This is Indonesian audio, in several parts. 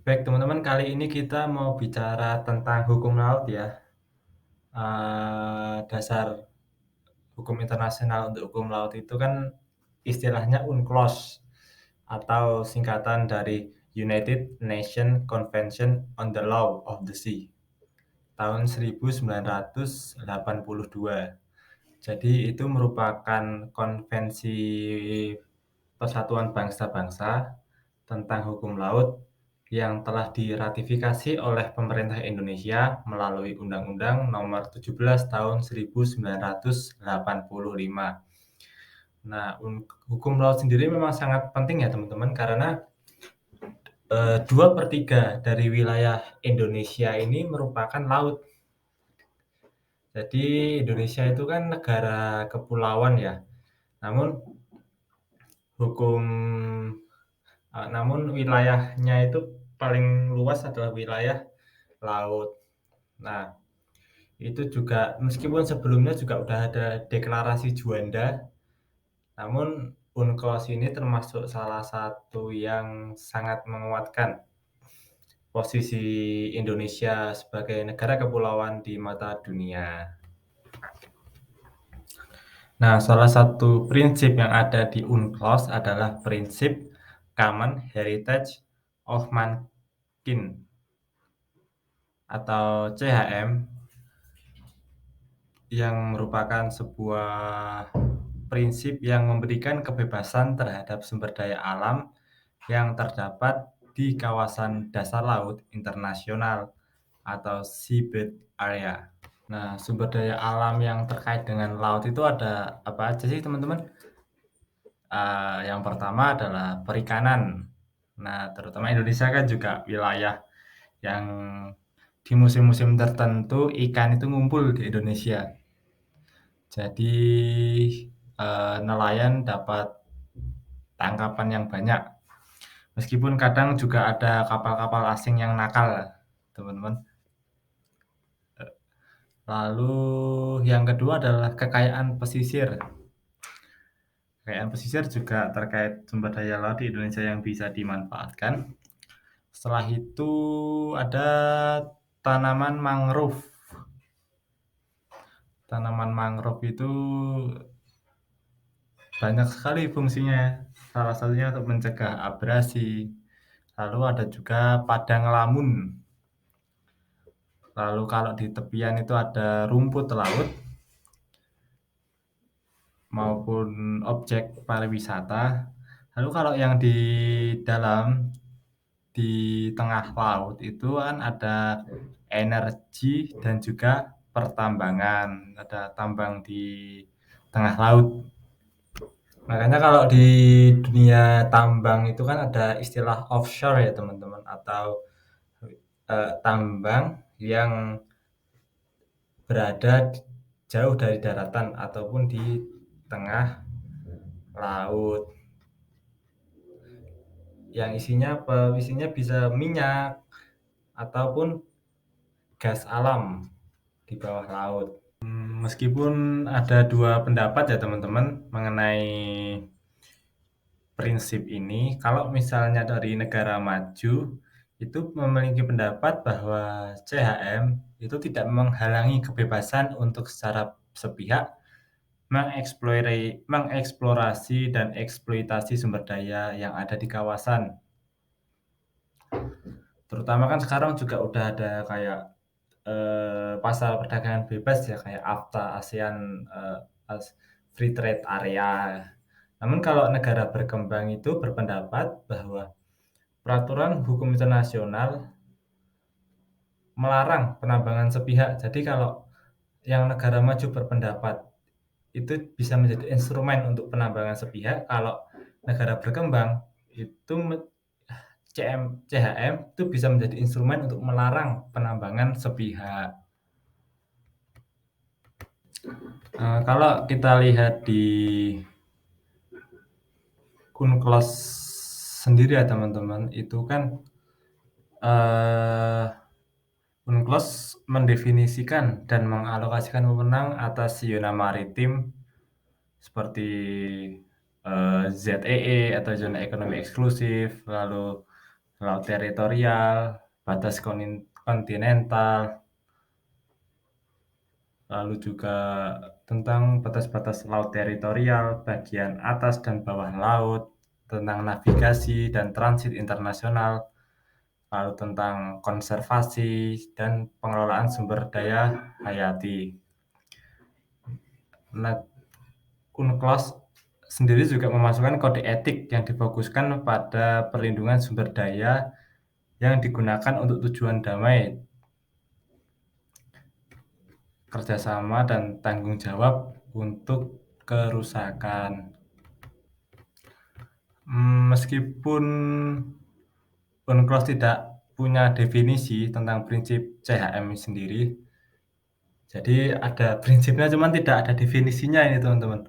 Baik teman-teman, kali ini kita mau bicara tentang hukum laut ya. Dasar hukum internasional untuk hukum laut itu kan istilahnya UNCLOS atau singkatan dari United Nations Convention on the Law of the Sea tahun 1982. Jadi itu merupakan konvensi Persatuan Bangsa-Bangsa tentang hukum laut yang telah diratifikasi oleh pemerintah Indonesia melalui Undang-Undang Nomor 17 Tahun 1985. Nah, hukum laut sendiri memang sangat penting ya teman-teman karena 2/3 dari wilayah Indonesia ini merupakan laut. Jadi Indonesia itu kan negara kepulauan ya. Namun hukum namun wilayahnya itu paling luas adalah wilayah laut. Nah, itu juga meskipun sebelumnya juga udah ada deklarasi Juanda, namun UNCLOS ini termasuk salah satu yang sangat menguatkan posisi Indonesia sebagai negara kepulauan di mata dunia. Nah, salah satu prinsip yang ada di UNCLOS adalah prinsip Common Heritage of Mankind atau CHM yang merupakan sebuah prinsip yang memberikan kebebasan terhadap sumber daya alam yang terdapat di kawasan dasar laut internasional atau seabed area. Nah, sumber daya alam yang terkait dengan laut itu ada apa aja sih teman-teman? Yang pertama adalah perikanan. Nah, terutama Indonesia kan juga wilayah yang di musim-musim tertentu ikan itu ngumpul di Indonesia. Jadi nelayan dapat tangkapan yang banyak. Meskipun kadang juga ada kapal-kapal asing yang nakal, teman-teman. Lalu yang kedua adalah kekayaan pesisir. Kekayaan pesisir juga terkait sumber daya laut di Indonesia yang bisa dimanfaatkan. Setelah itu ada tanaman mangrove. Tanaman mangrove itu banyak sekali fungsinya. Salah satunya untuk mencegah abrasi. Lalu ada juga padang lamun. Lalu kalau di tepian itu ada rumput laut maupun objek pariwisata. Lalu kalau yang di dalam, di tengah laut itu kan ada energi dan juga pertambangan. Ada tambang di tengah laut. Makanya kalau di dunia tambang itu kan ada istilah offshore ya teman-teman, atau tambang yang berada jauh dari daratan ataupun di tengah laut. Yang isinya apa? Isinya bisa minyak ataupun gas alam di bawah laut. Meskipun ada dua pendapat ya teman-teman mengenai prinsip ini, kalau misalnya dari negara maju itu memiliki pendapat bahwa CHM itu tidak menghalangi kebebasan untuk secara sepihak mengeksplorasi dan eksploitasi sumber daya yang ada di kawasan. Terutama kan sekarang juga udah ada kayak pasar perdagangan bebas ya kayak AFTA, ASEAN Free Trade Area. Namun kalau negara berkembang itu berpendapat bahwa peraturan hukum internasional melarang penambangan sepihak. Jadi kalau yang negara maju berpendapat itu bisa menjadi instrumen untuk penambangan sepihak, kalau negara berkembang itu CHM itu bisa menjadi instrumen untuk melarang penambangan sepihak. Kalau kita lihat di UNCLOS sendiri ya teman-teman, itu kan UNCLOS mendefinisikan dan mengalokasikan wewenang atas zona maritim seperti ZEE atau zona ekonomi eksklusif, lalu laut teritorial, batas kontinental, lalu juga tentang batas-batas laut teritorial, bagian atas dan bawah laut, tentang navigasi dan transit internasional, lalu tentang konservasi dan pengelolaan sumber daya hayati. Nah, UNCLOS sendiri juga memasukkan kode etik yang difokuskan pada perlindungan sumber daya yang digunakan untuk tujuan damai, kerjasama, dan tanggung jawab untuk kerusakan. Meskipun UNCLOS tidak punya definisi tentang prinsip CHM sendiri, jadi ada prinsipnya cuman tidak ada definisinya ini teman-teman.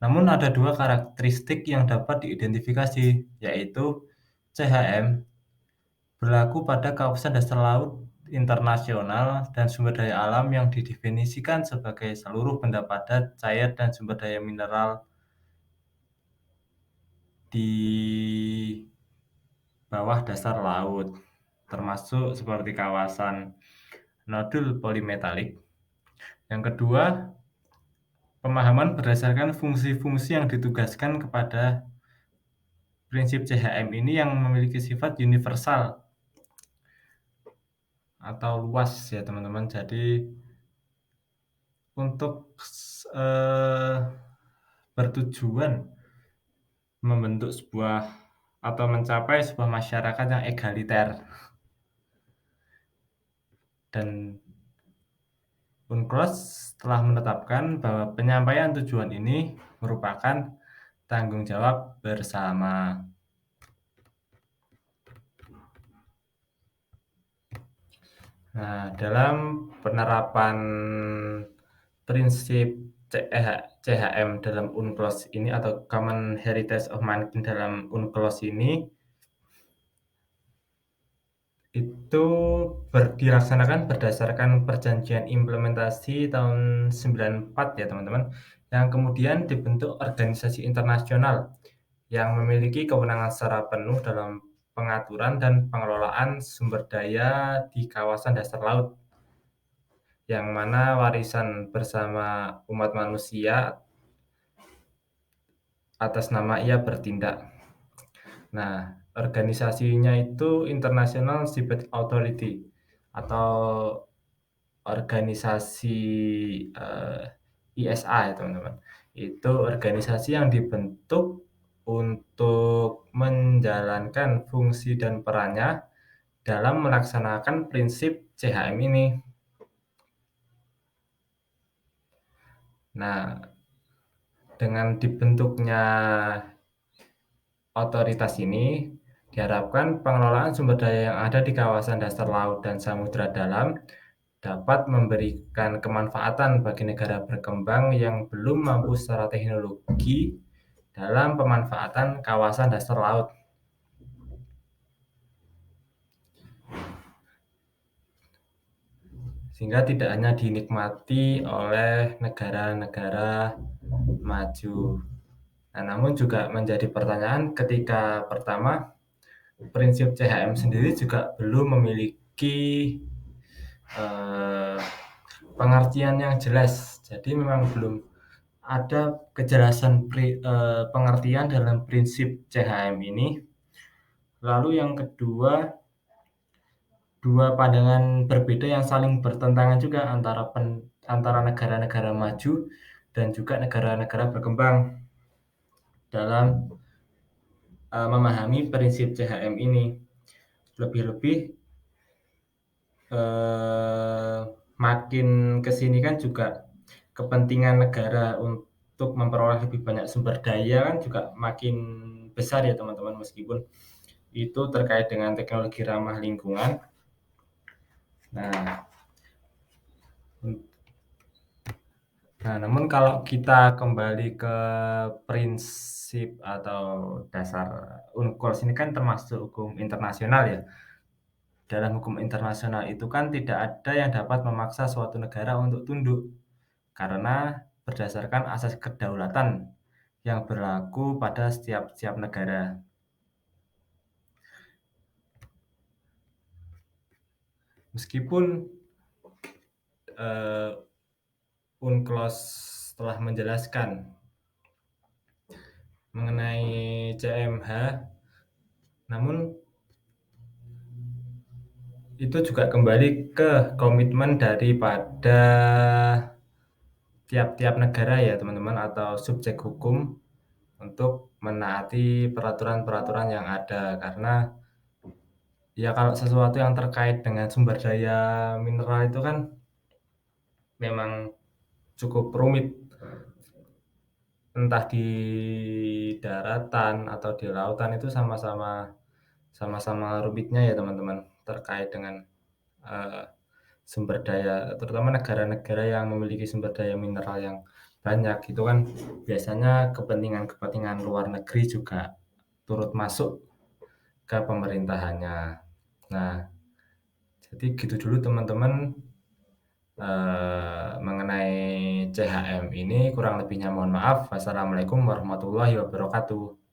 Namun ada dua karakteristik yang dapat diidentifikasi, yaitu CHM berlaku pada kawasan dasar laut internasional dan sumber daya alam yang didefinisikan sebagai seluruh benda padat, cair, dan sumber daya mineral di bawah dasar laut, termasuk seperti kawasan nodul polimetalik. Yang kedua, pemahaman berdasarkan fungsi-fungsi yang ditugaskan kepada prinsip CHM ini yang memiliki sifat universal atau luas ya teman-teman. Jadi untuk bertujuan membentuk sebuah atau mencapai sebuah masyarakat yang egaliter. Dan UNCLOS telah menetapkan bahwa penyampaian tujuan ini merupakan tanggung jawab bersama. Nah, dalam penerapan prinsip CHM dalam UNCLOS ini atau Common Heritage of Mankind dalam UNCLOS ini itu dilaksanakan berdasarkan perjanjian implementasi tahun 94 ya teman-teman, yang kemudian dibentuk organisasi internasional yang memiliki kewenangan secara penuh dalam pengaturan dan pengelolaan sumber daya di kawasan dasar laut, yang mana warisan bersama umat manusia atas nama ia bertindak. Nah, organisasinya itu International Seabed Authority atau organisasi ISA ya teman-teman. Itu organisasi yang dibentuk untuk menjalankan fungsi dan perannya dalam melaksanakan prinsip CHM ini. Nah, dengan dibentuknya otoritas ini, diharapkan pengelolaan sumber daya yang ada di kawasan dasar laut dan samudera dalam dapat memberikan kemanfaatan bagi negara berkembang yang belum mampu secara teknologi dalam pemanfaatan kawasan dasar laut. Sehingga tidak hanya dinikmati oleh negara-negara maju. Nah, namun juga menjadi pertanyaan ketika pertama, prinsip CHM sendiri juga belum memiliki pengertian yang jelas. Jadi memang belum ada kejelasan pengertian dalam prinsip CHM ini. Lalu yang kedua, dua pandangan berbeda yang saling bertentangan juga antara negara-negara maju dan juga negara-negara berkembang dalam memahami prinsip CHM ini. Lebih-lebih makin kesini kan juga kepentingan negara untuk memperoleh lebih banyak sumber daya kan juga makin besar ya teman-teman, meskipun itu terkait dengan teknologi ramah lingkungan. Nah, namun kalau kita kembali ke prinsip atau dasar UNCLOS ini kan termasuk hukum internasional ya. Dalam hukum internasional itu kan tidak ada yang dapat memaksa suatu negara untuk tunduk, karena berdasarkan asas kedaulatan yang berlaku pada setiap negara. Meskipun, eee, UNCLOS telah menjelaskan mengenai CMH, namun itu juga kembali ke komitmen daripada tiap-tiap negara ya teman-teman atau subjek hukum untuk menaati peraturan-peraturan yang ada. Karena ya kalau sesuatu yang terkait dengan sumber daya mineral itu kan memang cukup rumit, entah di daratan atau di lautan itu sama-sama rumitnya ya teman-teman, terkait dengan, eee, sumber daya terutama negara-negara yang memiliki sumber daya mineral yang banyak, itu kan biasanya kepentingan-kepentingan luar negeri juga turut masuk ke pemerintahannya. Nah, jadi gitu dulu teman-teman, mengenai CHM ini, kurang lebihnya mohon maaf. Wassalamualaikum warahmatullahi wabarakatuh.